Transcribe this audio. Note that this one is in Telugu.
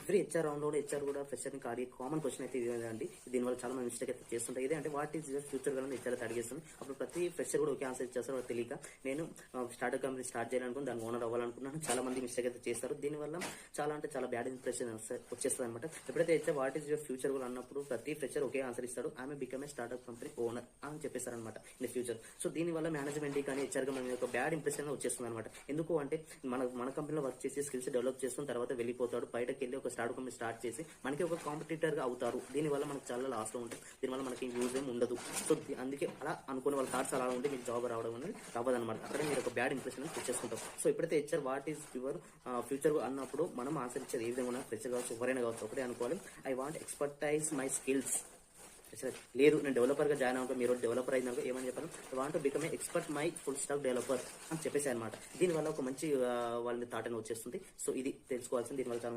ఎవ్రీ హెచ్ఆర్ రౌండ్ లో హెచ్ఆర్ కూడా ఫ్రెషర్ ని అడిగే కామన్ క్వశ్చన్ అయితే ఇదే అండి. దీనివల్ల చాలా మంది మిస్టేక్ అయితే చేస్తుంటాయి. ఇదే అంటే వాట్ ఈస్ యువర్ ఫ్యూచర్ కానీ హెచ్ఆర్ అయితే అడిగేస్తుంది. అప్పుడు ప్రతి ఫ్రెషర్ కూడా ఒకే ఆన్సర్ ఇచ్చేస్తారు. వాళ్ళకి తెలియక నేను స్టార్ట్అప్ కంపెనీ స్టార్ట్ చేయాలనుకుని దాని ఓనర్ అవ్వాలనుకున్నాను. చాలా మంది మిస్టేక్ అయితే చేస్తారు. దీనివల్ల చాలా అంటే చాలా బ్యాడ్ ఇంప్రెషన్ వచ్చేస్తుంది అనమాట. ఎప్పుడైతే HR what is your future కూడా అన్నప్పుడు ప్రతి ఫ్రెషర్ ఒకే ఆన్సర్ ఇస్తాడు. ఆమె become a startup company owner అని చెప్పేస్తారు అనమాట ఇన్ ఫ్యూచర్. సో దీనివల్ల మేనేజ్మెంట్ కానీ హెచ్ఆర్ కంపెనీ ఒక బ్యాడ్ ఇంప్రెషన్ వచ్చేస్తుంది అనమాట. ఎందుకు అంటే మన కంపెనీలో వర్క్ చేసి స్కిల్స్ డెవలప్ చేసుకున్న తర్వాత వెళ్ళిపోతాడు. బయటకు వెళ్ళి ఒక స్టార్ట్అప్ కంపెనీ స్టార్ట్ చేసి మనకి ఒక కాంపిటీటర్ గా అవుతారు. దీనివల్ల మనకు చాలా లాస్ లో ఉంటుంది. దీనివల్ల మనకి యూజ్ ఏం ఉండదు. సో అందుకే అలా అనుకునే వాళ్ళ థాట్స్ అలా ఉంటే మీకు జాబ్ రావడం అనేది రావదు అనమాట. అక్కడే మీరు ఒక బ్యాడ్ ఇంప్రెషన్ తెచ్చేసుకుంటాం. సో ఎప్పుడైతే HR what is your future అన్నప్పుడు మనం ఆన్సర్ ఇచ్చేది ఏ విధంగా ఫ్రెషర్ కావచ్చు ఎవరైనా కావచ్చు ఒకటే అనుకోవాలి. I want expertise my skills. లేదు నేను డెవలపర్ గా జాయిన్ అవ్వక మీరు డెవలపర్ అయినాక ఏమని చెప్పాను, I want become a expert my full stack developer అని చెప్పేసి అనమాట. దీనివల్ల ఒక మంచి వాళ్ళని థాట్ అని వచ్చేస్తుంది. సో ఇది తెలుసుకోవాల్సింది. దీనివల్ల చాలా